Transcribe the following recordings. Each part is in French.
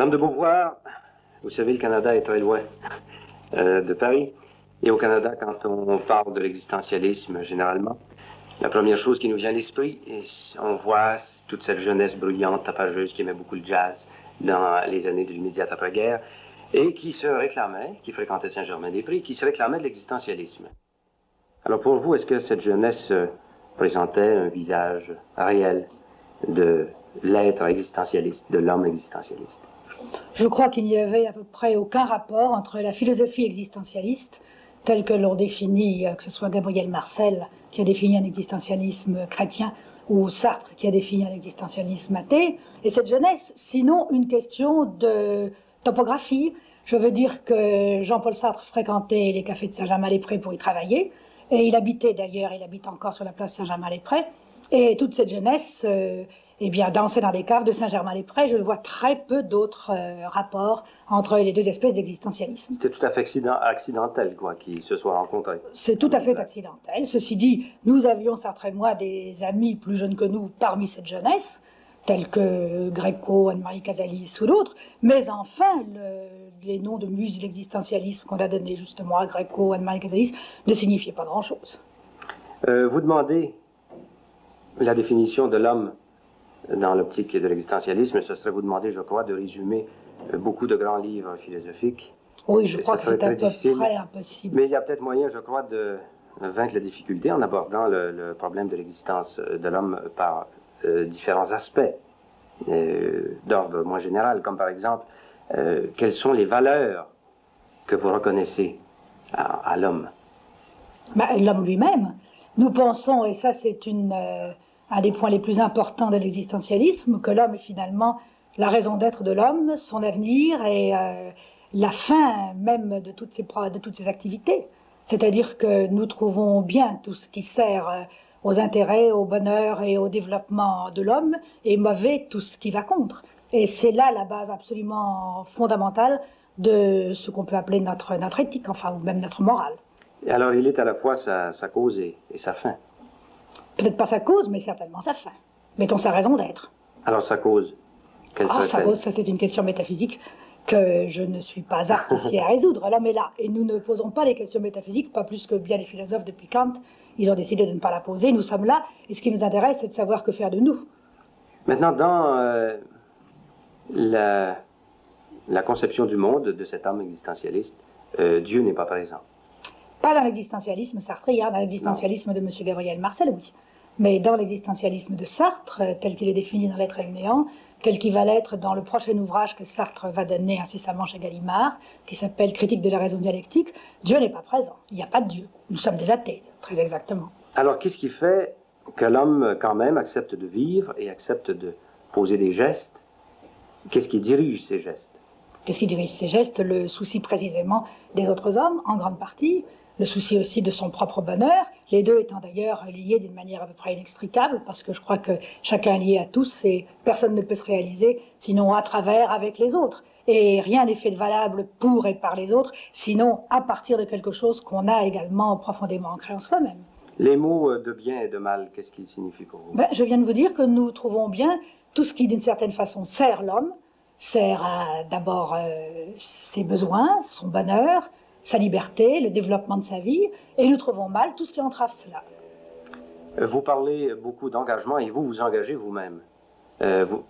Madame de Beauvoir, vous savez, le Canada est très loin de Paris. Et au Canada, quand on parle de l'existentialisme, généralement, la première chose qui nous vient à l'esprit, on voit toute cette jeunesse bruyante, tapageuse, qui aimait beaucoup le jazz dans les années de l'immédiate après-guerre, et qui se réclamait, qui fréquentait Saint-Germain-des-Prés, qui se réclamait de l'existentialisme. Alors pour vous, est-ce que cette jeunesse présentait un visage réel de l'être existentialiste, de l'homme existentialiste? Je crois qu'il n'y avait à peu près aucun rapport entre la philosophie existentialiste, telle que l'on définit, que ce soit Gabriel Marcel, qui a défini un existentialisme chrétien, ou Sartre, qui a défini un existentialisme athée, et cette jeunesse, sinon une question de topographie. Je veux dire que Jean-Paul Sartre fréquentait les cafés de Saint-Germain-les-Prés pour y travailler, et il habitait d'ailleurs, il habite encore sur la place Saint-Germain-les-Prés, et toute cette jeunesse dansait dans des caves de Saint-Germain-les-Prés. Je vois très peu d'autres rapports entre les deux espèces d'existentialisme. C'était tout à fait accidentel, quoi, qu'ils se soient rencontrés. C'est tout à fait accidentel. Ceci dit, nous avions, Sartre et moi, des amis plus jeunes que nous parmi cette jeunesse, tels que Gréco, Anne-Marie Casalis ou d'autres, mais enfin, les noms de muses de l'existentialisme qu'on a donnés justement à Gréco, Anne-Marie Casalis, ne signifiaient pas grand-chose. Vous demandez la définition de l'homme dans l'optique de l'existentialisme, ce serait vous demander, je crois, de résumer beaucoup de grands livres philosophiques. Oui, je crois que c'est à peu difficile, près impossible. Mais il y a peut-être moyen, je crois, de vaincre la difficulté en abordant le problème de l'existence de l'homme par différents aspects d'ordre moins général, comme par exemple, quelles sont les valeurs que vous reconnaissez à l'homme? L'homme lui-même. Nous pensons, et ça c'est un des points les plus importants de l'existentialisme, que l'homme est finalement la raison d'être de l'homme, son avenir et la fin même de toutes ses activités. C'est-à-dire que nous trouvons bien tout ce qui sert aux intérêts, au bonheur et au développement de l'homme, et mauvais tout ce qui va contre. Et c'est là la base absolument fondamentale de ce qu'on peut appeler notre éthique, enfin, ou même notre morale. Et alors il est à la fois sa cause et sa fin. Peut-être pas sa cause, mais certainement sa fin. Mettons sa raison d'être. Alors sa cause, quelle serait-elle? Sa cause, ça c'est une question métaphysique que je ne suis pas apte ici à résoudre. L'homme est là, et nous ne posons pas les questions métaphysiques, pas plus que bien les philosophes depuis Kant. Ils ont décidé de ne pas la poser, nous sommes là, et ce qui nous intéresse, c'est de savoir que faire de nous. Maintenant, dans la conception du monde de cet homme existentialiste, Dieu n'est pas présent. Pas dans l'existentialisme sartrien, dans l'existentialisme de M. Gabriel Marcel, oui. Mais dans l'existentialisme de Sartre, tel qu'il est défini dans L'être et le néant, tel qu'il va l'être dans le prochain ouvrage que Sartre va donner incessamment chez Gallimard, qui s'appelle Critique de la raison dialectique, Dieu n'est pas présent. Il n'y a pas de Dieu. Nous sommes des athées, très exactement. Alors, qu'est-ce qui fait que l'homme, quand même, accepte de vivre et accepte de poser des gestes? Qu'est-ce qui dirige ces gestes? Qu'est-ce qui dirige ces gestes? Le souci précisément des autres hommes, en grande partie, le souci aussi de son propre bonheur, les deux étant d'ailleurs liés d'une manière à peu près inextricable, parce que je crois que chacun est lié à tous et personne ne peut se réaliser sinon à travers, avec les autres. Et rien n'est fait de valable pour et par les autres, sinon à partir de quelque chose qu'on a également profondément ancré en soi-même. Les mots de bien et de mal, qu'est-ce qu'ils signifient pour vous? Je viens de vous dire que nous trouvons bien tout ce qui, d'une certaine façon, sert l'homme, sert d'abord ses besoins, son bonheur, sa liberté, le développement de sa vie, et nous trouvons mal tout ce qui entrave cela. Vous parlez beaucoup d'engagement et vous vous engagez vous-même.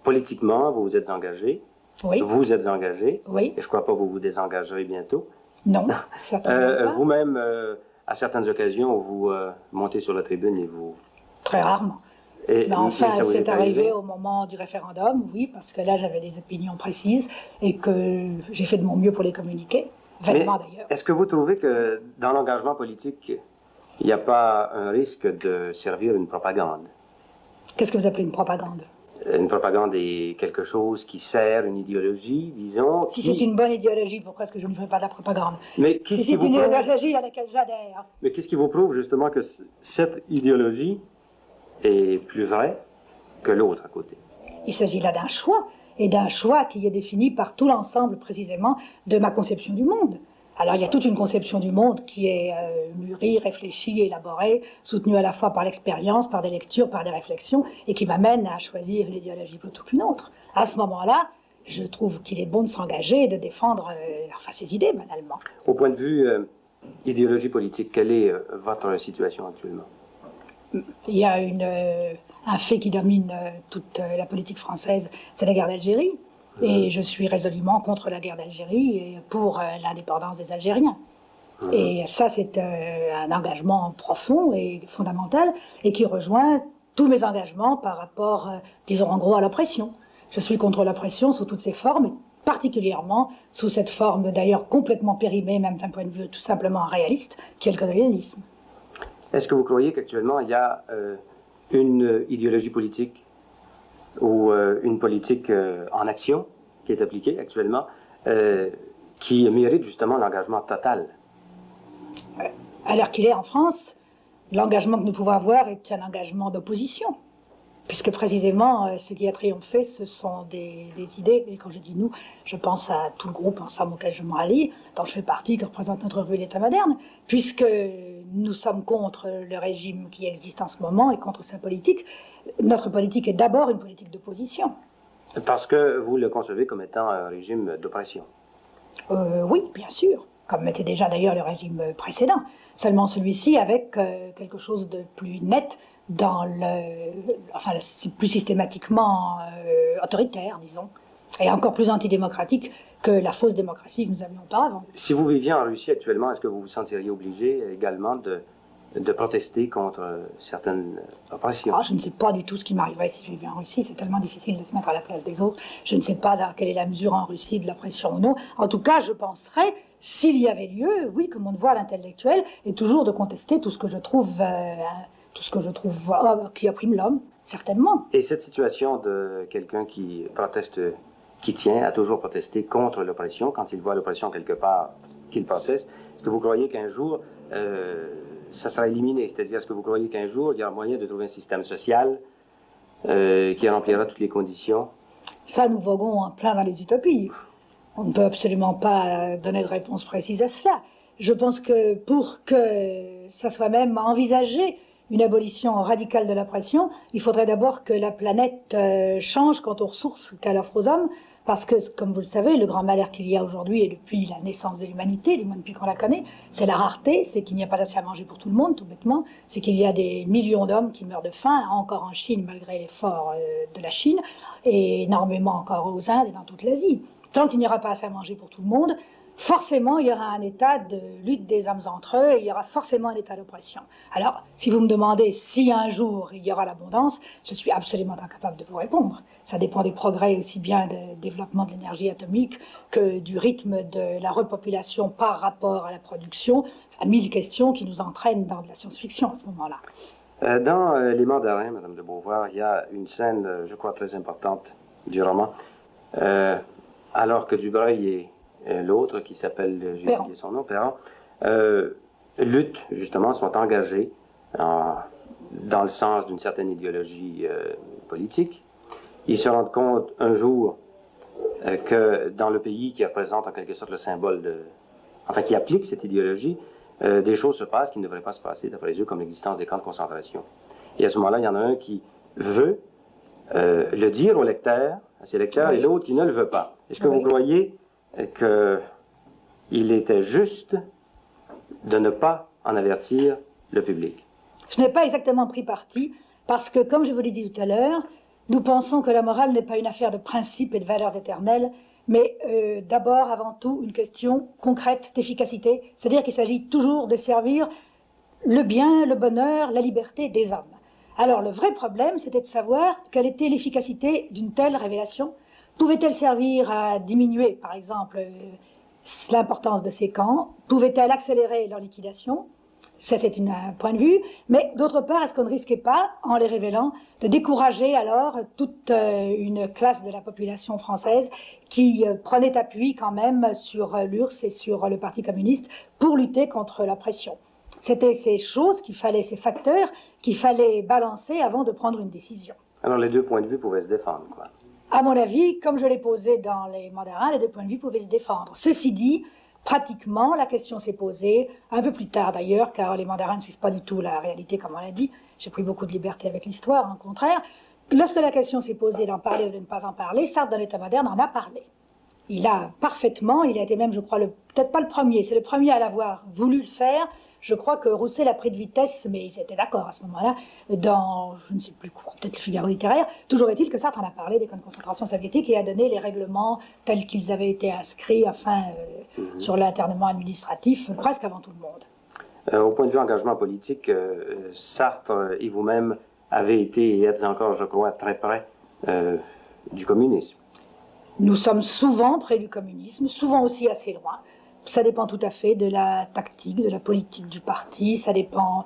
Politiquement, vous vous êtes engagé. Oui. Vous êtes engagé. Oui. Et je ne crois pas que vous vous désengagerez bientôt. Non, certainement pas. Vous-même, à certaines occasions, vous montez sur la tribune et vous... Très rarement. Mais enfin, c'est arrivé au moment du référendum, oui, parce que là, j'avais des opinions précises et que j'ai fait de mon mieux pour les communiquer. D'ailleurs. Est-ce que vous trouvez que dans l'engagement politique, il n'y a pas un risque de servir une propagande? Qu'est-ce que vous appelez une propagande? Une propagande est quelque chose qui sert une idéologie, disons. Si c'est une bonne idéologie, pourquoi est-ce que je ne ferais pas de la propagande? Mais si c'est une idéologie à laquelle j'adhère. Mais qu'est-ce qui vous prouve justement que cette idéologie est plus vraie que l'autre à côté? Il s'agit là d'un choix. Et d'un choix qui est défini par tout l'ensemble précisément de ma conception du monde. Alors il y a toute une conception du monde qui est mûrie, réfléchie, élaborée, soutenue à la fois par l'expérience, par des lectures, par des réflexions, et qui m'amène à choisir une idéologie plutôt qu'une autre. À ce moment-là, je trouve qu'il est bon de s'engager et de défendre enfin, ses idées, banalement. Au point de vue idéologie politique, quelle est votre situation actuellement? Il y a un fait qui domine toute la politique française, c'est la guerre d'Algérie. Et je suis résolument contre la guerre d'Algérie et pour l'indépendance des Algériens. Et ça, c'est un engagement profond et fondamental et qui rejoint tous mes engagements par rapport, disons en gros, à l'oppression. Je suis contre l'oppression sous toutes ses formes, et particulièrement sous cette forme d'ailleurs complètement périmée, même d'un point de vue tout simplement réaliste, qui est le colonialisme. Est-ce que vous croyez qu'actuellement il y a une idéologie politique ou une politique en action qui est appliquée actuellement qui mérite justement l'engagement total? À l'heure qu'il est en France, l'engagement que nous pouvons avoir est un engagement d'opposition, puisque précisément ce qui a triomphé, ce sont des idées, et quand je dis nous, je pense à tout le groupe ensemble auquel je me rallie, dont je fais partie, qui représente notre revue L'État moderne, puisque nous sommes contre le régime qui existe en ce moment et contre sa politique. Notre politique est d'abord une politique d'opposition. Parce que vous le concevez comme étant un régime d'oppression? Oui, bien sûr, comme était déjà d'ailleurs le régime précédent. Seulement celui-ci avec quelque chose de plus net dans enfin, c'est plus systématiquement autoritaire, disons, et encore plus antidémocratique que la fausse démocratie que nous avions auparavant. Si vous viviez en Russie actuellement, est-ce que vous vous sentiriez obligé également de protester contre certaines oppressions? Je ne sais pas du tout ce qui m'arriverait si je vivais en Russie. C'est tellement difficile de se mettre à la place des autres. Je ne sais pas quelle est la mesure en Russie de l'oppression ou non. En tout cas, je penserais, s'il y avait lieu, oui, que mon devoir d'intellectuel est toujours de contester tout ce que je trouve qui opprime l'homme, certainement. Et cette situation de quelqu'un qui proteste, qui tient à toujours protester contre l'oppression, quand il voit l'oppression quelque part, qu'il proteste, est-ce que vous croyez qu'un jour, ça sera éliminé? C'est-à-dire, est-ce que vous croyez qu'un jour, il y aura moyen de trouver un système social qui remplira toutes les conditions? Ça, nous voguons en plein dans les utopies. On ne peut absolument pas donner de réponse précise à cela. Je pense que pour que ça soit même envisagé, une abolition radicale de l'oppression, il faudrait d'abord que la planète change quant aux ressources qu'elle offre aux hommes, parce que, comme vous le savez, le grand malheur qu'il y a aujourd'hui, et depuis la naissance de l'humanité, du moins depuis qu'on la connaît, c'est la rareté, c'est qu'il n'y a pas assez à manger pour tout le monde, tout bêtement, c'est qu'il y a des millions d'hommes qui meurent de faim, encore en Chine, malgré l'effort de la Chine, et énormément encore aux Indes et dans toute l'Asie. Tant qu'il n'y aura pas assez à manger pour tout le monde, forcément, il y aura un état de lutte des hommes entre eux, et il y aura forcément un état d'oppression. Alors, si vous me demandez si un jour il y aura l'abondance, je suis absolument incapable de vous répondre. Ça dépend des progrès aussi bien du développement de l'énergie atomique que du rythme de la repopulation par rapport à la production, à 1000 questions qui nous entraînent dans de la science-fiction à ce moment-là. Dans Les Mandarins, Madame de Beauvoir, il y a une scène, je crois, très importante du roman, alors que Dubreuil et l'autre, qui s'appelle, j'ai oublié son nom, Perron, luttent, justement, sont engagés dans le sens d'une certaine idéologie politique. Ils se rendent compte un jour que dans le pays qui représente en quelque sorte le symbole enfin, qui applique cette idéologie, des choses se passent qui ne devraient pas se passer, d'après eux, comme l'existence des camps de concentration. Et à ce moment-là, il y en a un qui veut le dire au lecteur, à ses lecteurs, et l'autre qui ne le veut pas. Est-ce que vous croyez qu'il était juste de ne pas en avertir le public? Je n'ai pas exactement pris parti, parce que, comme je vous l'ai dit tout à l'heure, nous pensons que la morale n'est pas une affaire de principes et de valeurs éternelles, mais d'abord, avant tout, une question concrète d'efficacité, c'est-à-dire qu'il s'agit toujours de servir le bien, le bonheur, la liberté des hommes. Alors, le vrai problème, c'était de savoir quelle était l'efficacité d'une telle révélation. Pouvait-elle servir à diminuer, par exemple, l'importance de ces camps? Pouvait-elle accélérer leur liquidation? Ça, c'est un point de vue. Mais d'autre part, est-ce qu'on ne risquait pas, en les révélant, de décourager alors toute une classe de la population française qui prenait appui quand même sur l'URSS et sur le Parti communiste pour lutter contre la pression? C'était ces choses qu'il fallait, ces facteurs qu'il fallait balancer avant de prendre une décision. Alors les deux points de vue pouvaient se défendre, quoi. À mon avis, comme je l'ai posé dans Les Mandarins, les deux points de vue pouvaient se défendre. Ceci dit, pratiquement, la question s'est posée, un peu plus tard d'ailleurs, car Les Mandarins ne suivent pas du tout la réalité comme on l'a dit. J'ai pris beaucoup de liberté avec l'histoire, au contraire. Lorsque la question s'est posée d'en parler ou de ne pas en parler, Sartre, dans l'État moderne, en a parlé. Il a parfaitement, il a été même, je crois, peut-être pas le premier, c'est le premier à l'avoir voulu le faire. Je crois que Roussel a pris de vitesse, mais ils étaient d'accord à ce moment-là, dans, je ne sais plus quoi, peut-être le Figaro littéraire. Toujours est-il que Sartre en a parlé des camps de concentration soviétiques et a donné les règlements tels qu'ils avaient été inscrits, enfin, sur l'internement administratif, presque avant tout le monde. Au point de vue engagement politique, Sartre et vous-même avez été et êtes encore, je crois, très près du communisme. Nous sommes souvent près du communisme, souvent aussi assez loin. Ça dépend tout à fait de la tactique, de la politique du parti, ça dépend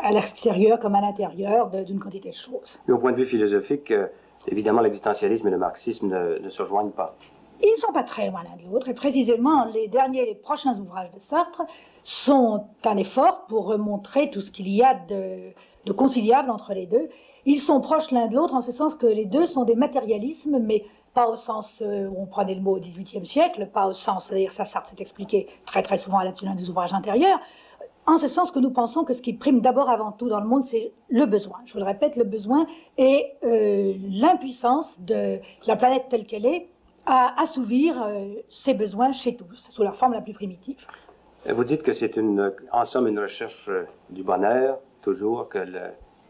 à l'extérieur comme à l'intérieur d'une quantité de choses. Et au point de vue philosophique, évidemment, l'existentialisme et le marxisme ne se rejoignent pas. Ils ne sont pas très loin l'un de l'autre, et précisément les prochains ouvrages de Sartre sont un effort pour remontrer tout ce qu'il y a de conciliable entre les deux. Ils sont proches l'un de l'autre en ce sens que les deux sont des matérialismes, mais pas au sens où on prenait le mot au XVIIIe siècle, pas au sens, c'est-à-dire ça Sartre s'est expliqué très très souvent à l'un des ouvrages antérieurs, en ce sens que nous pensons que ce qui prime d'abord avant tout dans le monde, c'est le besoin. Je vous le répète, le besoin et l'impuissance de la planète telle qu'elle est à assouvir ses besoins chez tous, sous leur forme la plus primitive. Vous dites que c'est en somme une recherche du bonheur, toujours, que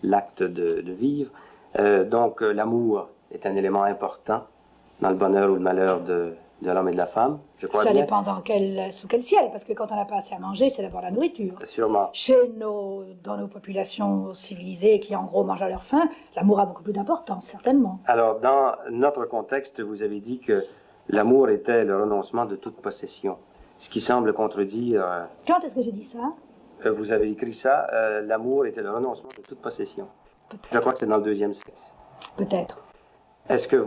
l'acte de vivre. Donc l'amour est un élément important dans le bonheur ou le malheur de l'homme et de la femme, je crois bien. Ça dépend sous quel ciel, parce que quand on n'a pas assez à manger, c'est d'abord la nourriture. Sûrement. Dans nos populations civilisées qui, en gros, mangent à leur faim, l'amour a beaucoup plus d'importance, certainement. Alors, dans notre contexte, vous avez dit que l'amour était le renoncement de toute possession, ce qui semble contredire... Quand est-ce que j'ai dit ça? Vous avez écrit ça, l'amour était le renoncement de toute possession. Je crois que c'est dans le deuxième sexe. Peut-être. Est-ce que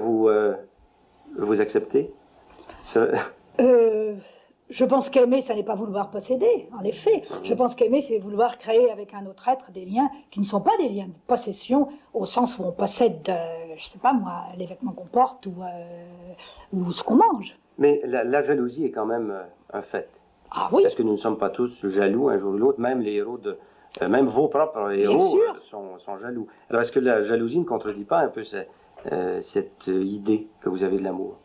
vous acceptez ça? Je pense qu'aimer, ça n'est pas vouloir posséder, en effet. Je pense qu'aimer, c'est vouloir créer avec un autre être des liens qui ne sont pas des liens de possession, au sens où on possède, je ne sais pas moi, les vêtements qu'on porte ou ce qu'on mange. Mais la jalousie est quand même un fait. Ah oui. Est-ce que nous ne sommes pas tous jaloux un jour ou l'autre, même les héros même vos propres héros sont jaloux. Alors, est-ce que la jalousie ne contredit pas un peu cette idée que vous avez de l'amour?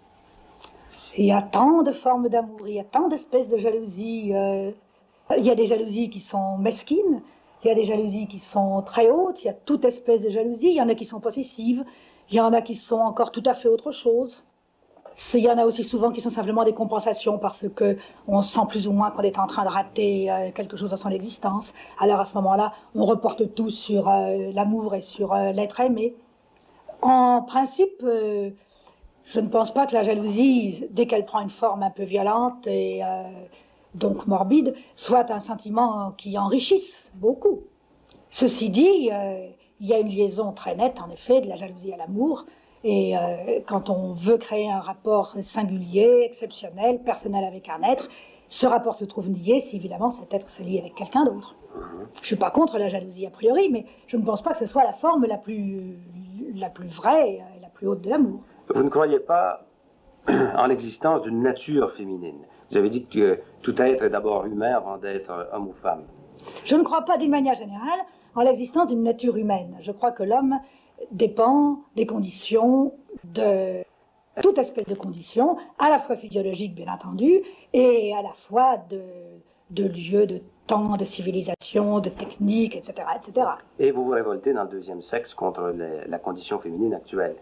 Il y a tant de formes d'amour, il y a tant d'espèces de jalousie. Il y a des jalousies qui sont mesquines, il y a des jalousies qui sont très hautes, il y a toute espèce de jalousie. Il y en a qui sont possessives, il y en a qui sont encore tout à fait autre chose. Il y en a aussi souvent qui sont simplement des compensations parce qu'on sent plus ou moins qu'on est en train de rater quelque chose dans son existence. Alors à ce moment-là, on reporte tout sur l'amour et sur l'être aimé. En principe, je ne pense pas que la jalousie, dès qu'elle prend une forme un peu violente et donc morbide, soit un sentiment qui enrichisse beaucoup. Ceci dit, il y a une liaison très nette, en effet, de la jalousie à l'amour. Et quand on veut créer un rapport singulier, exceptionnel, personnel avec un être, ce rapport se trouve nié si évidemment cet être se lie avec quelqu'un d'autre. Je ne suis pas contre la jalousie a priori, mais je ne pense pas que ce soit la forme la plus vraie et la plus haute de l'amour. Vous ne croyez pas en l'existence d'une nature féminine? Vous avez dit que tout être est d'abord humain avant d'être homme ou femme. Je ne crois pas d'une manière générale en l'existence d'une nature humaine. Je crois que l'homme dépend des conditions, de toute espèce de conditions, à la fois physiologiques bien entendu, et à la fois de lieux, de temps, de civilisation, de techniques, etc., etc. Et vous vous révoltez dans le deuxième sexe contre la condition féminine actuelle?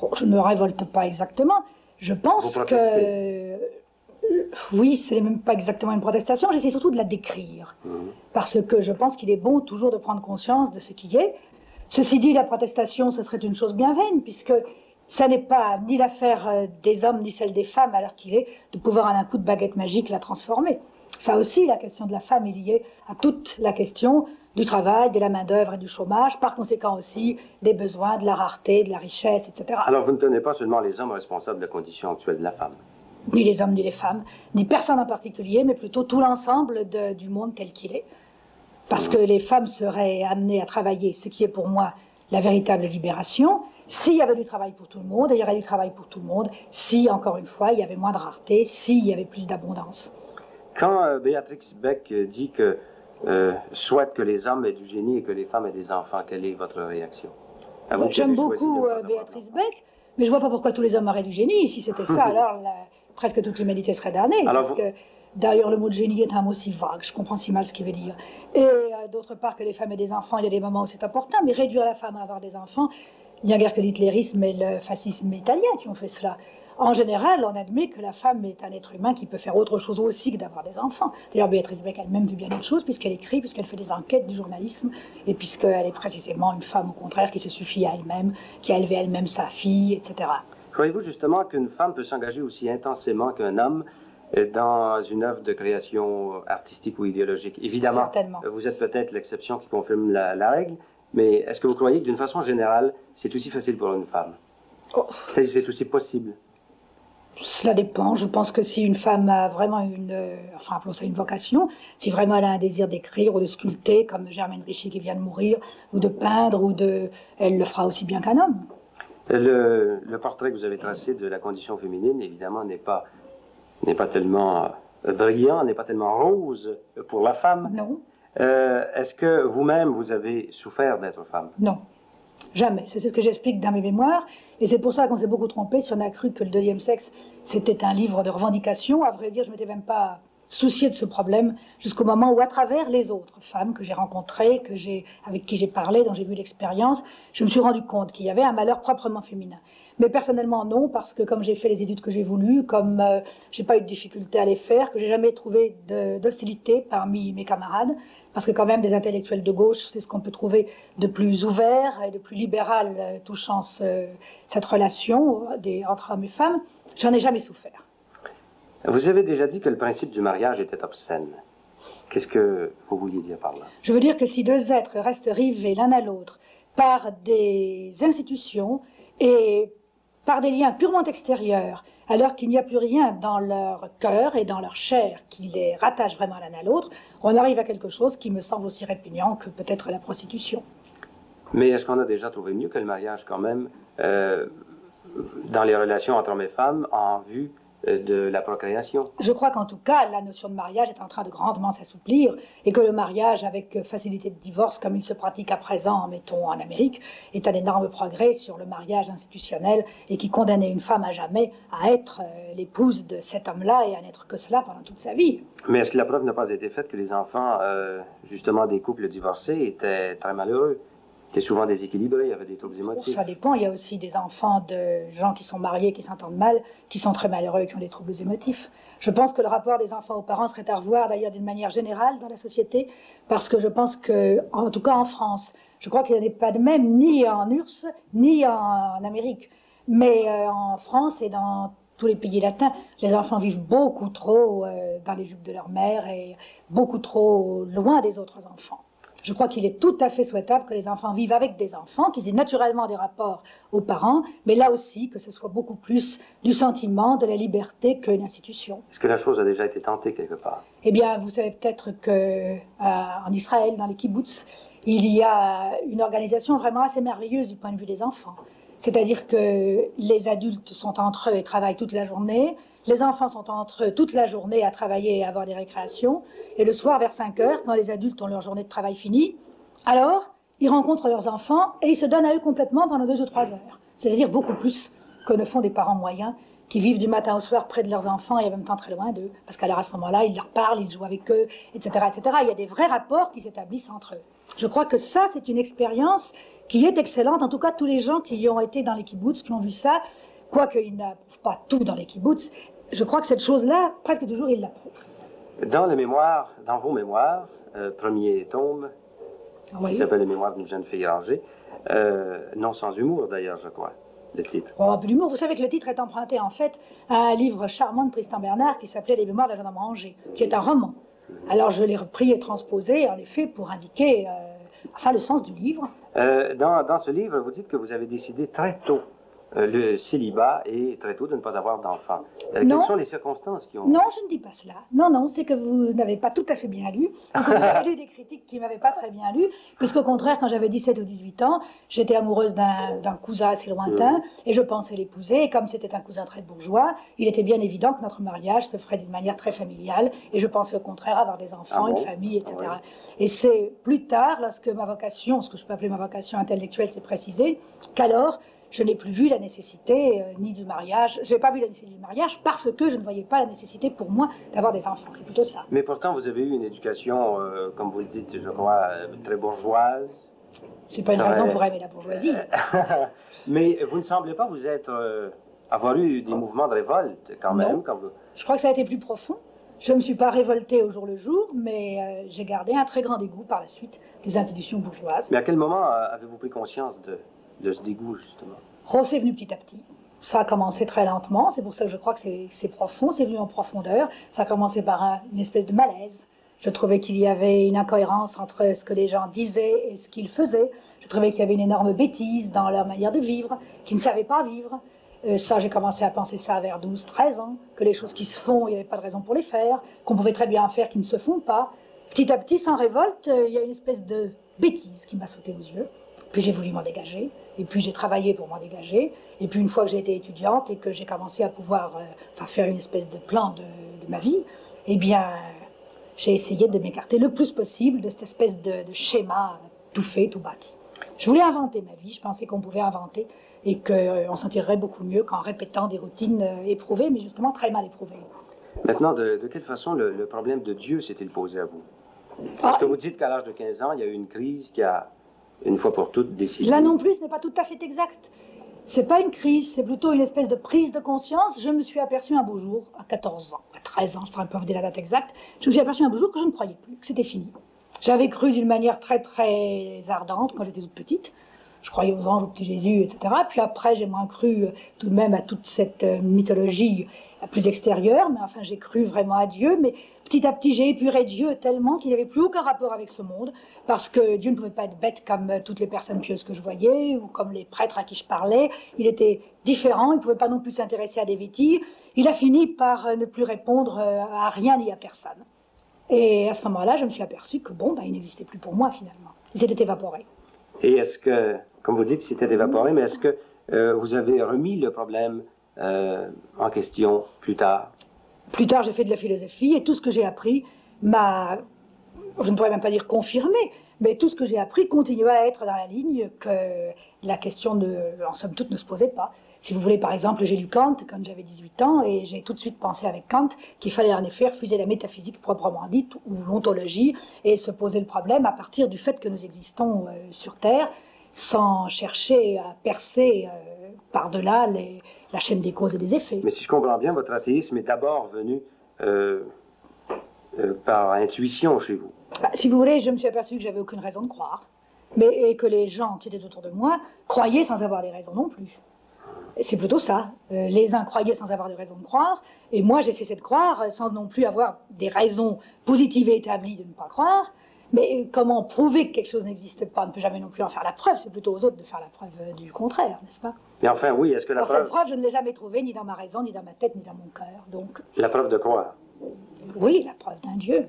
Oh, je ne me révolte pas exactement. Je pense que... Oui, ce n'est même pas exactement une protestation, j'essaie surtout de la décrire. Parce que je pense qu'il est bon toujours de prendre conscience de ce qui est. Ceci dit, la protestation, ce serait une chose bien vaine, puisque ça n'est pas ni l'affaire des hommes ni celle des femmes, alors qu'il est de pouvoir, à un coup de baguette magique, la transformer. Ça aussi, la question de la femme est liée à toute la question du travail, de la main-d'œuvre et du chômage, par conséquent aussi des besoins, de la rareté, de la richesse, etc. Alors vous ne tenez pas seulement les hommes responsables de la condition actuelle de la femme? Ni les hommes, ni les femmes, ni personne en particulier, mais plutôt tout l'ensemble du monde tel qu'il est. Parce que les femmes seraient amenées à travailler, ce qui est pour moi la véritable libération. S'il y avait du travail pour tout le monde, il y aurait du travail pour tout le monde. Si, encore une fois, il y avait moins de rareté, s'il y avait plus d'abondance. Quand Béatrix Beck dit que souhaite que les hommes aient du génie et que les femmes aient des enfants, quelle est votre réaction? J'aime beaucoup Béatrice Beck, mais je ne vois pas pourquoi tous les hommes auraient du génie. Si c'était ça, alors presque toute l'humanité serait damnée. Parce que d'ailleurs, le mot de génie est un mot si vague, je comprends si mal ce qu'il veut dire. Et d'autre part, que les femmes aient des enfants, il y a des moments où c'est important, mais réduire la femme à avoir des enfants, il n'y a guère que l'hitlérisme et le fascisme italien qui ont fait cela. En général, on admet que la femme est un être humain qui peut faire autre chose aussi que d'avoir des enfants. D'ailleurs, Béatrice Beck elle-même vit bien autre chose, puisqu'elle écrit, puisqu'elle fait des enquêtes du journalisme, et puisqu'elle est précisément une femme, au contraire, qui se suffit à elle-même, qui a élevé elle-même sa fille, etc. Croyez-vous justement qu'une femme peut s'engager aussi intensément qu'un homme dans une œuvre de création artistique ou idéologique? Évidemment, certainement. Vous êtes peut-être l'exception qui confirme la règle, mais est-ce que vous croyez que d'une façon générale, c'est aussi facile pour une femme? C'est-à-dire c'est aussi possible? Cela dépend. Je pense que si une femme a vraiment enfin appelons ça une vocation, si vraiment elle a un désir d'écrire ou de sculpter, comme Germaine Ricci qui vient de mourir, ou de peindre, elle le fera aussi bien qu'un homme. Le portrait que vous avez tracé de la condition féminine, évidemment, n'est pas tellement brillant, n'est pas tellement rose pour la femme. Non. Est-ce que vous-même, vous avez souffert d'être femme? Non. Jamais. C'est ce que j'explique dans mes mémoires. Et c'est pour ça qu'on s'est beaucoup trompé si on a cru que Le Deuxième Sexe, c'était un livre de revendication. À vrai dire, je ne m'étais même pas soucié de ce problème jusqu'au moment où, à travers les autres femmes que j'ai rencontrées, avec qui j'ai parlé, dont j'ai vu l'expérience, je me suis rendu compte qu'il y avait un malheur proprement féminin. Mais personnellement, non, parce que comme j'ai fait les études que j'ai voulues, comme j'ai pas eu de difficulté à les faire, que j'ai jamais trouvé d'hostilité parmi mes camarades, parce que quand même des intellectuels de gauche, c'est ce qu'on peut trouver de plus ouvert et de plus libéral touchant cette relation entre hommes et femmes, j'en ai jamais souffert. Vous avez déjà dit que le principe du mariage était obscène. Qu'est-ce que vous vouliez dire par là? Je veux dire que si deux êtres restent rivés l'un à l'autre par des institutions et par des liens purement extérieurs, alors qu'il n'y a plus rien dans leur cœur et dans leur chair qui les rattache vraiment l'un à l'autre, on arrive à quelque chose qui me semble aussi répugnant que peut-être la prostitution. Mais est-ce qu'on a déjà trouvé mieux que le mariage quand même dans les relations entre hommes et femmes en vue de la procréation? Je crois qu'en tout cas, la notion de mariage est en train de grandement s'assouplir et que le mariage avec facilité de divorce, comme il se pratique à présent, mettons en Amérique, est un énorme progrès sur le mariage institutionnel et qui condamnait une femme à jamais à être l'épouse de cet homme-là et à n'être que cela pendant toute sa vie. Mais est-ce que la preuve n'a pas été faite que les enfants, justement des couples divorcés, étaient très malheureux? C'était souvent déséquilibré, il y avait des troubles émotifs. Ça dépend, il y a aussi des enfants de gens qui sont mariés, qui s'entendent mal, qui sont très malheureux et qui ont des troubles émotifs. Je pense que le rapport des enfants aux parents serait à revoir d'ailleurs d'une manière générale dans la société, parce que je pense que, en tout cas en France, je crois qu'il n'y en a pas de même ni en URSS, ni en Amérique, mais en France et dans tous les pays latins, les enfants vivent beaucoup trop dans les jupes de leur mère et beaucoup trop loin des autres enfants. Je crois qu'il est tout à fait souhaitable que les enfants vivent avec des enfants, qu'ils aient naturellement des rapports aux parents, mais là aussi que ce soit beaucoup plus du sentiment, de la liberté qu'une institution. Est-ce que la chose a déjà été tentée quelque part? Eh bien, vous savez peut-être qu'en Israël, dans les kibboutz, il y a une organisation vraiment assez merveilleuse du point de vue des enfants. C'est-à-dire que les adultes sont entre eux et travaillent toute la journée. Les enfants sont entre eux toute la journée à travailler et à avoir des récréations. Et le soir, vers 5 heures, quand les adultes ont leur journée de travail finie, alors ils rencontrent leurs enfants et ils se donnent à eux complètement pendant 2 ou 3 heures. C'est-à-dire beaucoup plus que ne font des parents moyens qui vivent du matin au soir près de leurs enfants et en même temps très loin d'eux. Parce qu'alors à ce moment-là, ils leur parlent, ils jouent avec eux, etc., etc. Il y a des vrais rapports qui s'établissent entre eux. Je crois que ça, c'est une expérience qui est excellente. En tout cas, tous les gens qui ont été dans les kibboutz, qui ont vu ça, quoique ils n'approuvent pas tout dans les kibboutz, je crois que cette chose-là, presque toujours, ils l'approuvent. Dans les mémoires, dans vos mémoires, premier tome, oui, qui s'appelle Les mémoires d'une jeune fille rangée, non sans humour d'ailleurs, je crois, le titre. Oh, un peu d'humour. Vous savez que le titre est emprunté en fait à un livre charmant de Tristan Bernard qui s'appelait Les mémoires d'un jeune homme rangé, qui est un roman. Alors je l'ai repris et transposé, en effet, pour indiquer le sens du livre. Dans ce livre, vous dites que vous avez décidé très tôt le célibat et très tôt de ne pas avoir d'enfants. Non. Quelles sont les circonstances qui ont... Non, je ne dis pas cela. Non, non, c'est que vous n'avez pas tout à fait bien lu. Vous avez lu des critiques qui ne m'avaient pas très bien lu, puisqu'au contraire, quand j'avais 17 ou 18 ans, j'étais amoureuse d'un cousin assez lointain, et je pensais l'épouser, et comme c'était un cousin très bourgeois, il était bien évident que notre mariage se ferait d'une manière très familiale, et je pensais au contraire avoir des enfants, une famille, etc. Ouais. Et c'est plus tard, lorsque ma vocation, ce que je peux appeler ma vocation intellectuelle, s'est précisée, qu'alors, je n'ai plus vu la nécessité ni du mariage. Je n'ai pas vu la nécessité du mariage parce que je ne voyais pas la nécessité pour moi d'avoir des enfants. C'est plutôt ça. Mais pourtant, vous avez eu une éducation, comme vous le dites, je crois, très bourgeoise. C'est pas une raison pour aimer la bourgeoisie. Mais vous ne semblez pas vous être... avoir eu des mouvements de révolte, quand même. Non. Je crois que ça a été plus profond. Je ne me suis pas révoltée au jour le jour, mais j'ai gardé un très grand dégoût par la suite des institutions bourgeoises. Mais à quel moment avez-vous pris conscience de ce dégoût, justement? Oh, c'est venu petit à petit. Ça a commencé très lentement, c'est pour ça que je crois que c'est profond, c'est venu en profondeur. Ça a commencé par une espèce de malaise. Je trouvais qu'il y avait une incohérence entre ce que les gens disaient et ce qu'ils faisaient. Je trouvais qu'il y avait une énorme bêtise dans leur manière de vivre, qu'ils ne savaient pas vivre. Ça, j'ai commencé à penser ça vers 12-13 ans, que les choses qui se font, il n'y avait pas de raison pour les faire, qu'on pouvait très bien faire qui ne se font pas. Petit à petit, sans révolte, il y a une espèce de bêtise qui m'a sauté aux yeux. Puis j'ai voulu m'en dégager, et puis j'ai travaillé pour m'en dégager, et puis une fois que j'ai été étudiante et que j'ai commencé à pouvoir faire une espèce de plan de ma vie, eh bien, j'ai essayé de m'écarter le plus possible de cette espèce de schéma tout fait, tout bâti. Je voulais inventer ma vie, je pensais qu'on pouvait inventer, et qu'on s'en tirerait beaucoup mieux qu'en répétant des routines éprouvées, mais justement très mal éprouvées. Maintenant, de quelle façon le problème de Dieu s'est-il posé à vous? Parce que vous dites qu'à l'âge de 15 ans, il y a eu une crise qui a, une fois pour toutes, décidé... Là non plus, ce n'est pas tout à fait exact. C'est pas une crise, c'est plutôt une espèce de prise de conscience. Je me suis aperçue un beau jour, à 14 ans, à 13 ans, je ne saurais pas vous dire la date exacte, je me suis aperçue un beau jour que je ne croyais plus, que c'était fini. J'avais cru d'une manière très très ardente quand j'étais toute petite. Je croyais aux anges, au petit Jésus, etc. Puis après, j'ai moins cru tout de même à toute cette mythologie plus extérieure, mais enfin, j'ai cru vraiment à Dieu. Mais petit à petit, j'ai épuré Dieu tellement qu'il n'avait plus aucun rapport avec ce monde, parce que Dieu ne pouvait pas être bête comme toutes les personnes pieuses que je voyais, ou comme les prêtres à qui je parlais. Il était différent, il ne pouvait pas non plus s'intéresser à des bêtises. Il a fini par ne plus répondre à rien ni à personne. Et à ce moment-là, je me suis aperçue que bon, il n'existait plus pour moi, finalement. Il s'était évaporé. Et est-ce que, comme vous dites, c'était évaporé, mais est-ce que vous avez remis le problème en question plus tard? Plus tard, j'ai fait de la philosophie et tout ce que j'ai appris m'a, je ne pourrais même pas dire confirmé, mais tout ce que j'ai appris continue à être dans la ligne que la question, en somme toute, ne se posait pas. Si vous voulez, par exemple, j'ai lu Kant quand j'avais 18 ans et j'ai tout de suite pensé avec Kant qu'il fallait en effet refuser la métaphysique proprement dite ou l'ontologie et se poser le problème à partir du fait que nous existons sur Terre sans chercher à percer par-delà la chaîne des causes et des effets. Mais si je comprends bien, votre athéisme est d'abord venu par intuition chez vous. Si vous voulez, je me suis aperçu que j'avais aucune raison de croire, et que les gens qui étaient autour de moi croyaient sans avoir des raisons non plus. C'est plutôt ça. Les uns croyaient sans avoir de raison de croire, et moi j'ai cessé de croire sans non plus avoir des raisons positives et établies de ne pas croire. Mais comment prouver que quelque chose n'existe pas? On ne peut jamais non plus en faire la preuve, c'est plutôt aux autres de faire la preuve du contraire, n'est-ce pas? Mais enfin, oui, est-ce que la preuve... Cette preuve, je ne l'ai jamais trouvée, ni dans ma raison, ni dans ma tête, ni dans mon cœur, donc... La preuve de quoi? Oui, la preuve d'un Dieu.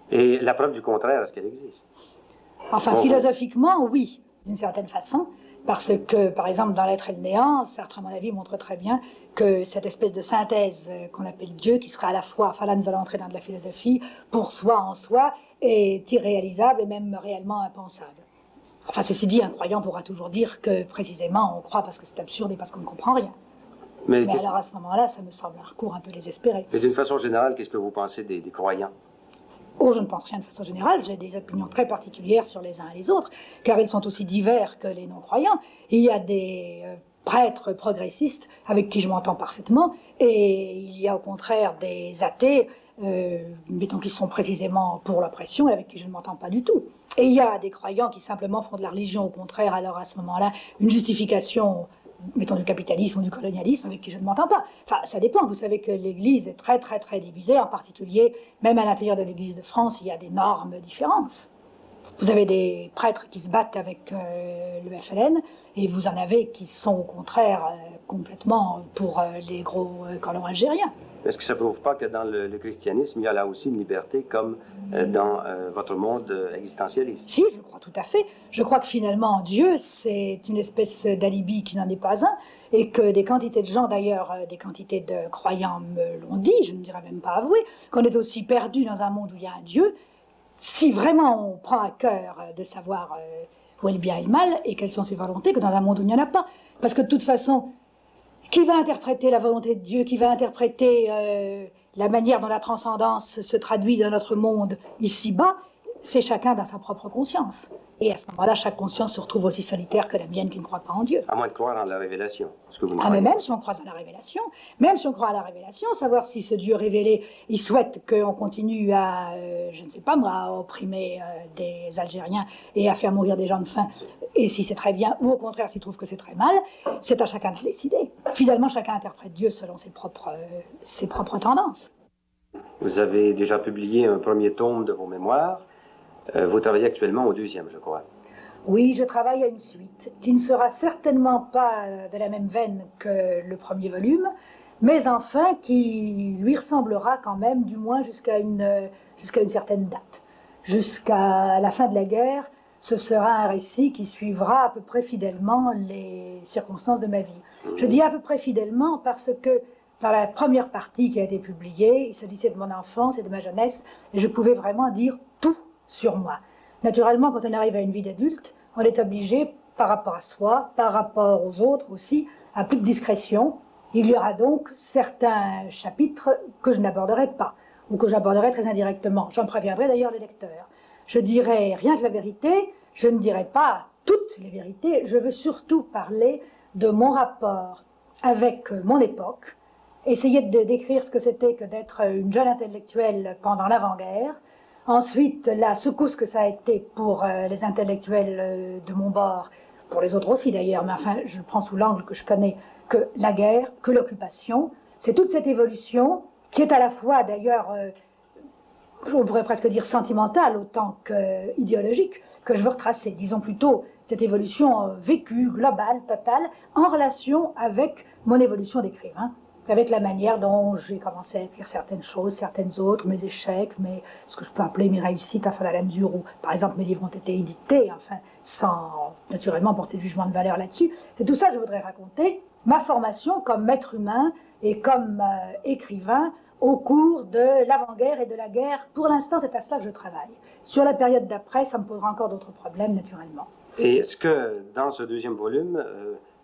Et la preuve du contraire, est-ce qu'elle existe? Enfin, philosophiquement, oui, d'une certaine façon. Parce que, par exemple, dans l'être et le néant, Sartre, à mon avis, montre très bien que cette espèce de synthèse qu'on appelle Dieu, qui sera à la fois, enfin là nous allons entrer dans de la philosophie, pour soi en soi, est irréalisable et même réellement impensable. Enfin, ceci dit, un croyant pourra toujours dire que, précisément, on croit parce que c'est absurde et parce qu'on ne comprend rien. Mais alors, à ce moment-là, ça me semble un recours un peu désespéré. Mais d'une façon générale, qu'est-ce que vous pensez des croyants? Oh, je ne pense rien de façon générale, j'ai des opinions très particulières sur les uns et les autres, car ils sont aussi divers que les non-croyants. Il y a des prêtres progressistes avec qui je m'entends parfaitement, et il y a au contraire des athées, mettons qui sont précisément pour l'oppression, et avec qui je ne m'entends pas du tout. Et il y a des croyants qui simplement font de la religion, au contraire, alors à ce moment-là, une justification, mettons, du capitalisme ou du colonialisme, avec qui je ne m'entends pas. Enfin, ça dépend. Vous savez que l'Église est très, très, très divisée, en particulier, même à l'intérieur de l'Église de France, il y a d'énormes différences. Vous avez des prêtres qui se battent avec le FLN, et vous en avez qui sont au contraire complètement pour les gros colons algériens. Est-ce que ça ne prouve pas que dans le christianisme, il y a là aussi une liberté comme dans votre monde existentialiste? Si, je crois tout à fait. Je crois que finalement, Dieu, c'est une espèce d'alibi qui n'en est pas un, et que des quantités de gens, d'ailleurs, des quantités de croyants me l'ont dit, je ne dirais même pas avoué, qu'on est aussi perdu dans un monde où il y a un Dieu, si vraiment on prend à cœur de savoir où est le bien et le mal, et quelles sont ses volontés, que dans un monde où il n'y en a pas. Parce que de toute façon, qui va interpréter la volonté de Dieu, qui va interpréter la manière dont la transcendance se traduit dans notre monde ici-bas, c'est chacun dans sa propre conscience. Et à ce moment-là, chaque conscience se retrouve aussi solitaire que la mienne qui ne croit pas en Dieu. À moins de croire en la révélation. Mais même si on croit dans la révélation, même si on croit à la révélation, savoir si ce Dieu révélé, il souhaite qu'on continue à, je ne sais pas moi, à opprimer des Algériens et à faire mourir des gens de faim, et si c'est très bien, ou au contraire s'il trouve que c'est très mal, c'est à chacun de décider. Finalement, chacun interprète Dieu selon ses propres tendances. Vous avez déjà publié un premier tome de vos mémoires. Vous travaillez actuellement au deuxième, je crois. Oui, je travaille à une suite qui ne sera certainement pas de la même veine que le premier volume, mais enfin qui lui ressemblera quand même, du moins jusqu'à une certaine date. Jusqu'à la fin de la guerre, ce sera un récit qui suivra à peu près fidèlement les circonstances de ma vie. Je dis à peu près fidèlement parce que dans la première partie qui a été publiée, il s'agissait de mon enfance et de ma jeunesse, et je pouvais vraiment dire tout sur moi. Naturellement, quand on arrive à une vie d'adulte, on est obligé, par rapport à soi, par rapport aux autres aussi, à plus de discrétion. Il y aura donc certains chapitres que je n'aborderai pas, ou que j'aborderai très indirectement. J'en préviendrai d'ailleurs les lecteurs. Je dirai rien que la vérité, je ne dirai pas toutes les vérités, je veux surtout parler de mon rapport avec mon époque, essayer de décrire ce que c'était que d'être une jeune intellectuelle pendant l'avant-guerre. Ensuite, la secousse que ça a été pour les intellectuels de mon bord, pour les autres aussi d'ailleurs, mais enfin, je le prends sous l'angle que je connais, que la guerre, que l'occupation. C'est toute cette évolution qui est à la fois d'ailleurs, on pourrait presque dire sentimentale autant qu'idéologique, que je veux retracer. Disons plutôt cette évolution vécue, globale, totale, en relation avec mon évolution d'écrivain. Avec la manière dont j'ai commencé à écrire certaines choses, certaines autres, mes échecs, ce que je peux appeler mes réussites, enfin, à la mesure où, par exemple, mes livres ont été édités, enfin, sans naturellement porter de jugement de valeur là-dessus. C'est tout ça que je voudrais raconter, ma formation comme maître humain et comme écrivain au cours de l'avant-guerre et de la guerre. Pour l'instant, c'est à cela que je travaille. Sur la période d'après, ça me posera encore d'autres problèmes, naturellement. Et est-ce que, dans ce deuxième volume,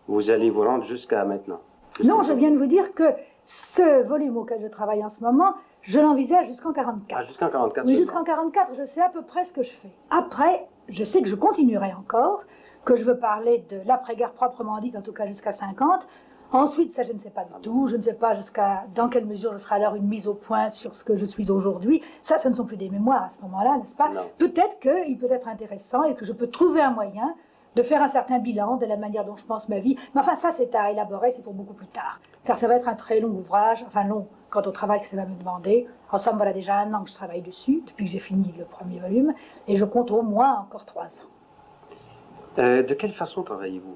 vous allez vous rendre jusqu'à maintenant? Non, je viens de vous dire que ce volume auquel je travaille en ce moment, je l'envisage jusqu'en 1944. Ah, jusqu'en 1944? Oui, jusqu'en 1944, je sais à peu près ce que je fais. Après, je sais que je continuerai encore, que je veux parler de l'après-guerre proprement dite, en tout cas jusqu'à 1950. Ensuite, ça, je ne sais pas du tout. Je ne sais pas dans quelle mesure je ferai alors une mise au point sur ce que je suis aujourd'hui. Ça, ce ne sont plus des mémoires à ce moment-là, n'est-ce pas? Peut-être qu'il peut être intéressant et que je peux trouver un moyen de faire un certain bilan de la manière dont je pense ma vie. Mais enfin, ça, c'est à élaborer, c'est pour beaucoup plus tard. Car ça va être un très long ouvrage, enfin long, quant au travail que ça va me demander. En somme, voilà déjà 1 an que je travaille dessus, depuis que j'ai fini le premier volume, et je compte au moins encore 3 ans. De quelle façon travaillez-vous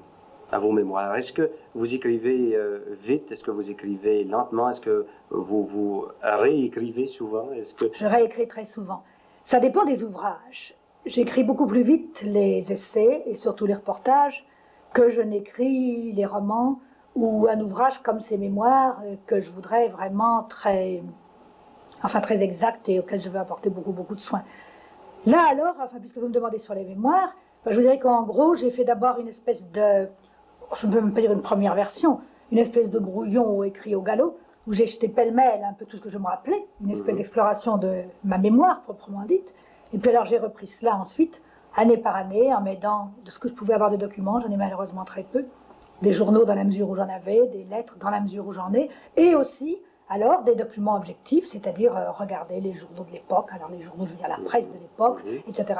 à vos mémoires? Est-ce que vous écrivez vite? Est-ce que vous écrivez lentement? Est-ce que vous réécrivez souvent? Je réécris très souvent. Ça dépend des ouvrages. J'écris beaucoup plus vite les essais et surtout les reportages que je n'écris les romans ou un ouvrage comme ces mémoires que je voudrais vraiment très exact et auquel je veux apporter beaucoup de soin. Là alors, puisque vous me demandez sur les mémoires, je vous dirais qu'en gros, j'ai fait d'abord une espèce de, je ne peux même pas dire une première version, une espèce de brouillon écrit au galop, où j'ai jeté pêle-mêle un peu tout ce que je me rappelais, une espèce d'exploration de ma mémoire proprement dite. Et puis alors j'ai repris cela ensuite, année par année, en m'aidant de ce que je pouvais avoir de documents, j'en ai malheureusement très peu, des journaux dans la mesure où j'en avais, des lettres dans la mesure où j'en ai, et aussi alors des documents objectifs, c'est-à-dire regarder les journaux de l'époque, alors les journaux, je veux dire la presse de l'époque, etc.,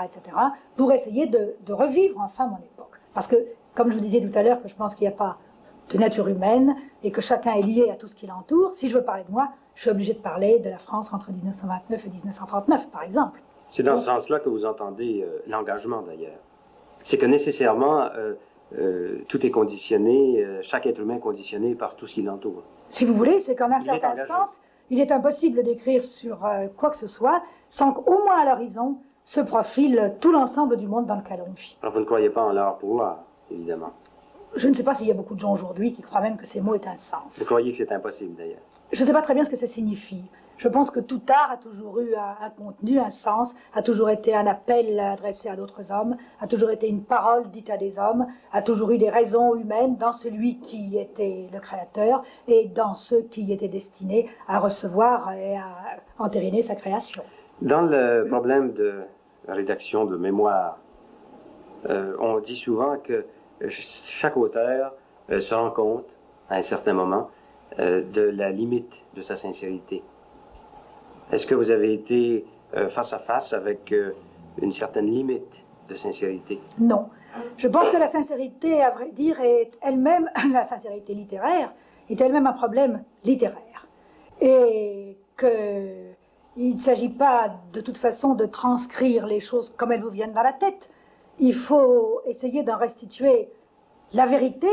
pour essayer de revivre enfin mon époque. Parce que, comme je vous disais tout à l'heure, que je pense qu'il n'y a pas de nature humaine et que chacun est lié à tout ce qui l'entoure, si je veux parler de moi, je suis obligée de parler de la France entre 1929 et 1939, par exemple. C'est dans ce sens-là que vous entendez l'engagement, d'ailleurs. C'est que nécessairement, tout est conditionné, chaque être humain est conditionné par tout ce qui l'entoure. Si vous voulez, c'est qu'en un certain sens, il est impossible d'écrire sur quoi que ce soit sans qu'au moins à l'horizon se profile tout l'ensemble du monde dans lequel on vit. Alors vous ne croyez pas en l'art pour l'art, évidemment. Je ne sais pas s'il y a beaucoup de gens aujourd'hui qui croient même que ces mots aient un sens. Vous croyez que c'est impossible, d'ailleurs? Je ne sais pas très bien ce que ça signifie. Je pense que tout art a toujours eu un contenu, un sens, a toujours été un appel adressé à d'autres hommes, a toujours été une parole dite à des hommes, a toujours eu des raisons humaines dans celui qui était le créateur et dans ceux qui étaient destinés à recevoir et à entériner sa création. Dans le problème de rédaction de mémoire, on dit souvent que chaque auteur se rend compte, à un certain moment, de la limite de sa sincérité. Est-ce que vous avez été face à face avec une certaine limite de sincérité? Non. Je pense que la sincérité, à vrai dire, est elle-même, la sincérité littéraire, est elle-même un problème littéraire. Et qu'il ne s'agit pas de toute façon de transcrire les choses comme elles vous viennent dans la tête. Il faut essayer d'en restituer la vérité,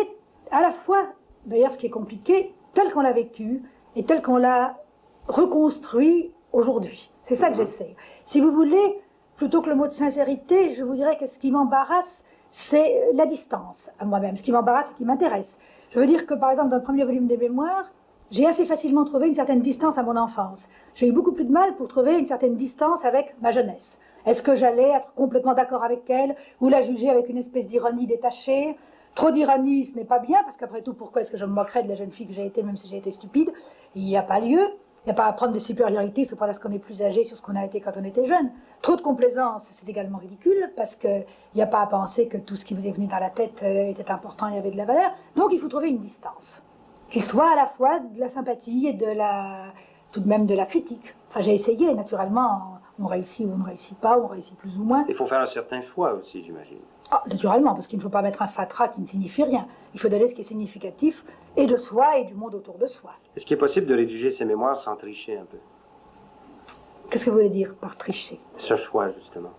à la fois, d'ailleurs ce qui est compliqué, telle qu'on l'a vécue et telle qu'on l'a reconstruit aujourd'hui. C'est ça que j'essaie. Si vous voulez, plutôt que le mot de sincérité, je vous dirais que ce qui m'embarrasse, c'est la distance à moi-même. Ce qui m'embarrasse et qui m'intéresse. Je veux dire que, par exemple, dans le premier volume des mémoires, j'ai assez facilement trouvé une certaine distance à mon enfance. J'ai eu beaucoup plus de mal pour trouver une certaine distance avec ma jeunesse. Est-ce que j'allais être complètement d'accord avec elle ou la juger avec une espèce d'ironie détachée? Trop d'ironie, ce n'est pas bien, parce qu'après tout, pourquoi est-ce que je me moquerais de la jeune fille que j'ai été, même si j'ai été stupide? Il n'y a pas lieu. Il n'y a pas à prendre des supériorités, c'est pas parce qu'on est plus âgé sur ce qu'on a été quand on était jeune. Trop de complaisance, c'est également ridicule, parce qu'il n'y a pas à penser que tout ce qui vous est venu dans la tête était important et avait de la valeur. Donc il faut trouver une distance, qui soit à la fois de la sympathie et tout de même de la critique. Enfin, j'ai essayé, naturellement, on réussit ou on ne réussit pas, on réussit plus ou moins. Il faut faire un certain choix aussi, j'imagine. Ah, naturellement, parce qu'il ne faut pas mettre un fatras qui ne signifie rien. Il faut donner ce qui est significatif, et de soi et du monde autour de soi. Est-ce qu'il est possible de rédiger ces mémoires sans tricher un peu? Qu'est-ce que vous voulez dire par tricher? Ce choix, justement.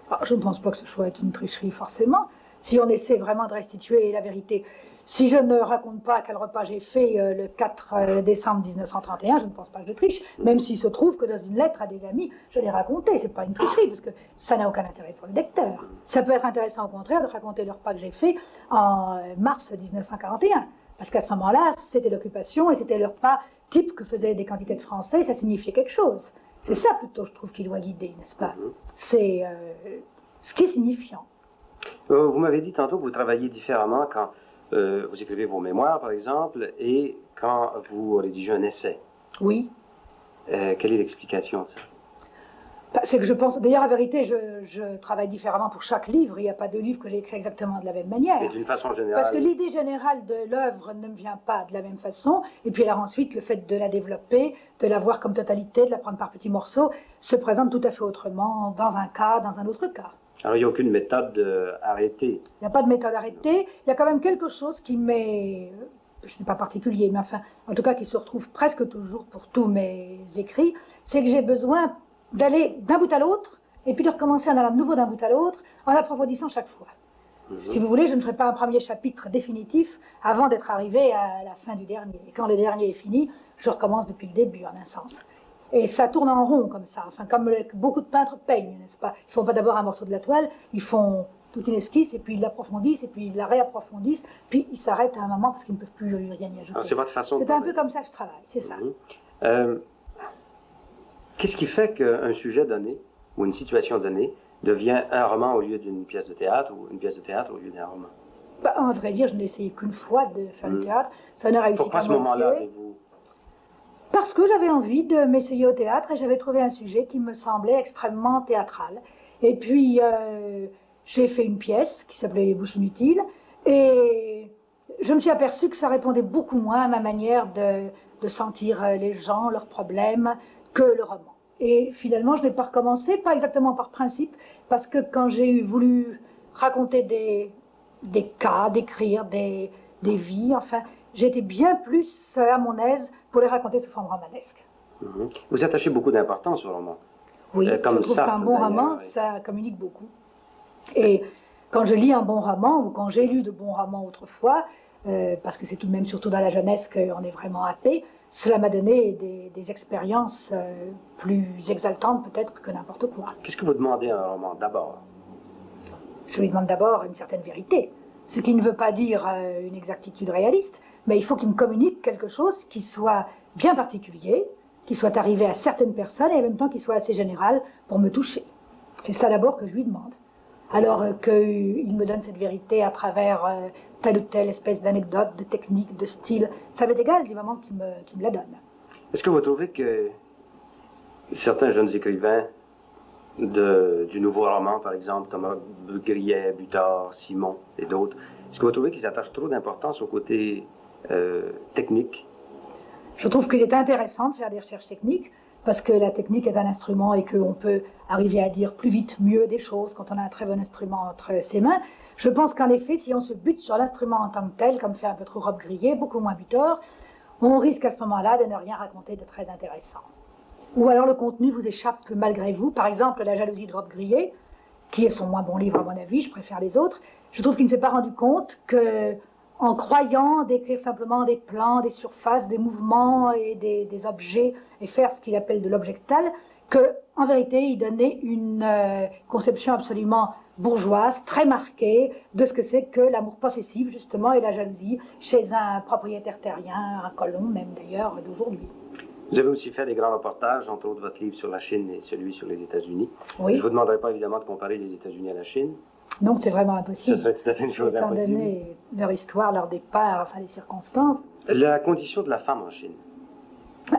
Ah, je ne pense pas que ce choix est une tricherie, forcément. Si on essaie vraiment de restituer la vérité. Si je ne raconte pas quel repas j'ai fait le 4 décembre 1931, je ne pense pas que je triche, même s'il se trouve que dans une lettre à des amis, je l'ai raconté. C'est pas une tricherie, parce que ça n'a aucun intérêt pour le lecteur. Ça peut être intéressant, au contraire, de raconter le repas que j'ai fait en mars 1941. Parce qu'à ce moment-là, c'était l'occupation et c'était le repas type que faisaient des quantités de Français, ça signifiait quelque chose. C'est ça, plutôt, je trouve, qui doit guider, n'est-ce pas? C'est ce qui est signifiant. Vous m'avez dit tantôt que vous travaillez différemment quand vous écrivez vos mémoires, par exemple, et quand vous rédigez un essai. Oui. Quelle est l'explication de ça? C'est que je pense, d'ailleurs, en vérité, je travaille différemment pour chaque livre. Il n'y a pas de livre que j'ai écrit exactement de la même manière. Mais d'une façon générale. Parce que l'idée générale de l'œuvre ne me vient pas de la même façon. Et puis alors ensuite, le fait de la développer, de la voir comme totalité, de la prendre par petits morceaux, se présente tout à fait autrement dans un cas, dans un autre cas. Alors il n'y a aucune méthode arrêtée. Il n'y a pas de méthode arrêtée. Il y a quand même quelque chose qui m'est, je ne sais pas particulier, mais enfin, en tout cas qui se retrouve presque toujours pour tous mes écrits, c'est que j'ai besoin d'aller d'un bout à l'autre, et puis de recommencer en allant de nouveau d'un bout à l'autre, en approfondissant chaque fois. Si vous voulez, je ne ferai pas un premier chapitre définitif avant d'être arrivé à la fin du dernier. Et quand le dernier est fini, je recommence depuis le début, en un sens. Et ça tourne en rond, comme ça, enfin, comme beaucoup de peintres peignent, n'est-ce pas? Ils ne font pas d'abord un morceau de la toile, ils font toute une esquisse, et puis ils l'approfondissent, et puis ils la réapprofondissent, puis ils s'arrêtent à un moment parce qu'ils ne peuvent plus rien y ajouter. C'est votre façon de C'est un peu comme ça que je travaille, c'est ça. Qu'est-ce qui fait qu'un sujet donné, ou une situation donnée, devient un roman au lieu d'une pièce de théâtre, ou une pièce de théâtre au lieu d'un roman? Bah, à vrai dire, je n'ai essayé qu'une fois de faire du théâtre. Ça n'a réussi Pourquoi qu'à à ce moment-là moitié. avez-vous... Parce que j'avais envie de m'essayer au théâtre et j'avais trouvé un sujet qui me semblait extrêmement théâtral. Et puis, j'ai fait une pièce qui s'appelait Les Bouches Inutiles et je me suis aperçue que ça répondait beaucoup moins à ma manière de sentir les gens, leurs problèmes, que le roman. Et finalement, je n'ai pas recommencé, pas exactement par principe, parce que quand j'ai voulu raconter des cas, décrire des vies, enfin, j'étais bien plus à mon aise pour les raconter sous forme romanesque. Vous attachez beaucoup d'importance au roman. Oui, comme je trouve Sartre, qu'un bon roman, ça communique beaucoup. Et quand je lis un bon roman, ou quand j'ai lu de bons romans autrefois, parce que c'est tout de même surtout dans la jeunesse qu'on est vraiment happé, cela m'a donné des expériences plus exaltantes peut-être que n'importe quoi. Qu'est-ce que vous demandez à un roman d'abord? Je lui demande d'abord une certaine vérité, ce qui ne veut pas dire une exactitude réaliste, mais il faut qu'il me communique quelque chose qui soit bien particulier, qui soit arrivé à certaines personnes et en même temps qui soit assez général pour me toucher. C'est ça d'abord que je lui demande. Alors qu'il me donne cette vérité à travers telle ou telle espèce d'anecdote, de technique, de style, ça m'est égal du moment qu'il me la donne. Est-ce que vous trouvez que certains jeunes écrivains du nouveau roman, par exemple, comme Grillet, Buttard, Simon et d'autres, est-ce que vous trouvez qu'ils attachent trop d'importance au côté technique? Je trouve qu'il est intéressant de faire des recherches techniques, parce que la technique est un instrument et qu'on peut arriver à dire plus vite, mieux des choses quand on a un très bon instrument entre ses mains. Je pense qu'en effet, si on se bute sur l'instrument en tant que tel, comme fait un peu trop Rob Grillet, beaucoup moins Butor, on risque à ce moment-là de ne rien raconter de très intéressant. Ou alors le contenu vous échappe malgré vous. Par exemple, La jalousie de Rob Grillet, qui est son moins bon livre à mon avis, je préfère les autres. Je trouve qu'il ne s'est pas rendu compte que, en croyant décrire simplement des plans, des surfaces, des mouvements et des objets, et faire ce qu'il appelle de l'objectal, qu'en vérité, il donnait une conception absolument bourgeoise, très marquée, de ce que c'est que l'amour possessif, justement, et la jalousie, chez un propriétaire terrien, un colon même d'ailleurs, d'aujourd'hui. Vous avez aussi fait des grands reportages, entre autres votre livre sur la Chine et celui sur les États-Unis. Oui. Je ne vous demanderai pas évidemment de comparer les États-Unis à la Chine. Non, c'est vraiment impossible. Ce serait tout à fait une chose étant impossible. Donné leur histoire, leur départ, enfin les circonstances. La condition de la femme en Chine.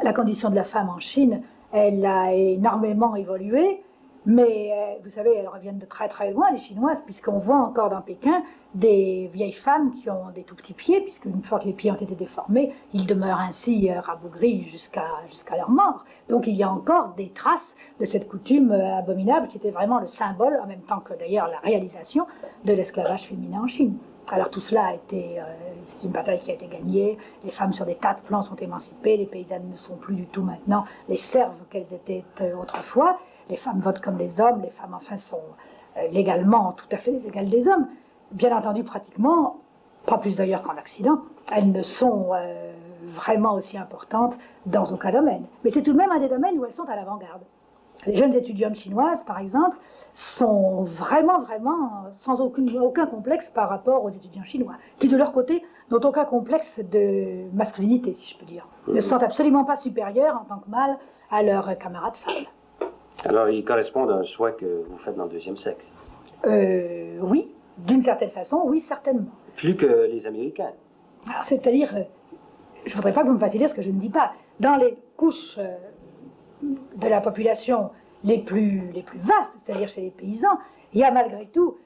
La condition de la femme en Chine, elle a énormément évolué, mais vous savez, elles reviennent de très très loin, les Chinoises, puisqu'on voit encore dans Pékin des vieilles femmes qui ont des tout petits pieds, puisqu'une fois que les pieds ont été déformés, ils demeurent ainsi rabougris jusqu'à leur mort. Donc il y a encore des traces de cette coutume abominable qui était vraiment le symbole, en même temps que d'ailleurs la réalisation de l'esclavage féminin en Chine. Alors tout cela a été, c'est une bataille qui a été gagnée, les femmes sur des tas de plans sont émancipées, les paysannes ne sont plus du tout maintenant les serves qu'elles étaient autrefois, les femmes votent comme les hommes, les femmes enfin sont légalement tout à fait les égales des hommes. Bien entendu, pratiquement, pas plus d'ailleurs qu'en Occident, elles ne sont vraiment aussi importantes dans aucun domaine. Mais c'est tout de même un des domaines où elles sont à l'avant-garde. Les jeunes étudiantes chinoises, par exemple, sont vraiment, sans aucun complexe par rapport aux étudiants chinois, qui de leur côté n'ont aucun complexe de masculinité, si je peux dire. Ne se sentent absolument pas supérieurs en tant que mâles à leurs camarades femmes. Alors, ils correspondent à un choix que vous faites dans le deuxième sexe. Oui, d'une certaine façon, oui, certainement. Plus que les Américains. Alors, c'est-à-dire, je ne voudrais pas que vous me fassiez dire ce que je ne dis pas. Dans les couches de la population les plus vastes, c'est-à-dire chez les paysans, il y a malgré tout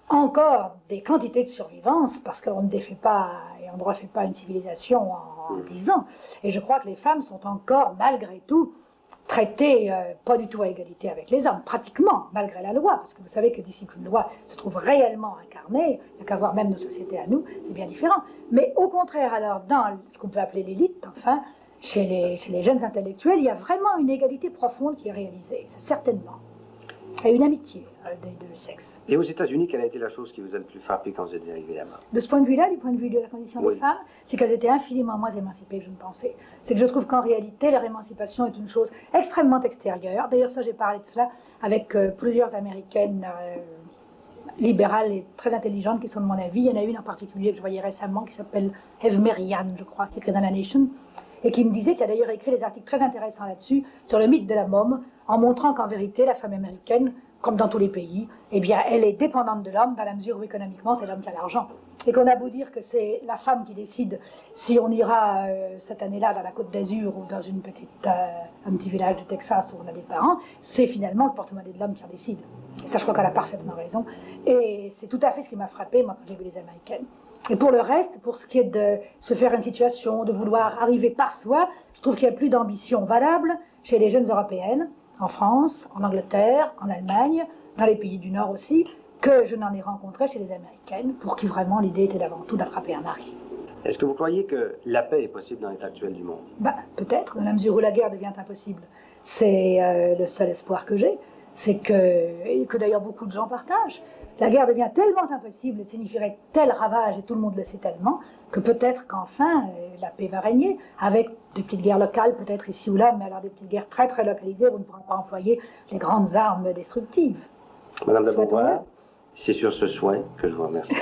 encore des quantités de survivance, parce qu'on ne défait pas et on ne refait pas une civilisation en 10 ans. Et je crois que les femmes sont encore, malgré tout, traitées pas du tout à égalité avec les hommes, pratiquement, malgré la loi, parce que vous savez que d'ici qu'une loi se trouve réellement incarnée, il n'y a qu'à voir même nos sociétés à nous, c'est bien différent. Mais au contraire, alors, dans ce qu'on peut appeler l'élite, enfin, chez les jeunes intellectuels, il y a vraiment une égalité profonde qui est réalisée, c'est certainement. Et une amitié des deux sexes. Et aux États-Unis, quelle a été la chose qui vous a le plus frappé quand vous êtes arrivé là-bas? De ce point de vue-là, du point de vue de la condition Oui. des femmes, c'est qu'elles étaient infiniment moins émancipées que je ne pensais. C'est que je trouve qu'en réalité, leur émancipation est une chose extrêmement extérieure. D'ailleurs, ça, j'ai parlé de cela avec plusieurs Américaines libérales et très intelligentes qui sont de mon avis. Il y en a une en particulier que je voyais récemment qui s'appelle Eve Merian, je crois, qui écrit dans la Nation, et qui me disait, qui a d'ailleurs écrit des articles très intéressants là-dessus, sur le mythe de la môme, en montrant qu'en vérité, la femme américaine, comme dans tous les pays, eh bien, elle est dépendante de l'homme, dans la mesure où économiquement, c'est l'homme qui a l'argent. Et qu'on a beau dire que c'est la femme qui décide si on ira cette année-là dans la Côte d'Azur ou dans un petit village du Texas où on a des parents, c'est finalement le porte-monnaie de l'homme qui en décide. Et ça, je crois qu'elle a parfaitement raison. Et c'est tout à fait ce qui m'a frappé, moi, quand j'ai vu les Américaines. Et pour le reste, pour ce qui est de se faire une situation, de vouloir arriver par soi, je trouve qu'il n'y a plus d'ambition valable chez les jeunes européennes, en France, en Angleterre, en Allemagne, dans les pays du Nord aussi, que je n'en ai rencontré chez les Américaines, pour qui vraiment l'idée était d'avant tout d'attraper un mari. Est-ce que vous croyez que la paix est possible dans l'état actuel du monde? Peut-être, dans la mesure où la guerre devient impossible. C'est le seul espoir que j'ai, c'est et que d'ailleurs beaucoup de gens partagent. La guerre devient tellement impossible et signifierait tel ravage, et tout le monde le sait tellement, que peut-être qu'enfin la paix va régner, avec des petites guerres locales, peut-être ici ou là, mais alors des petites guerres très très localisées où on ne pourra pas employer les grandes armes destructives. Madame de Beauvoir, c'est sur ce soin que je vous remercie.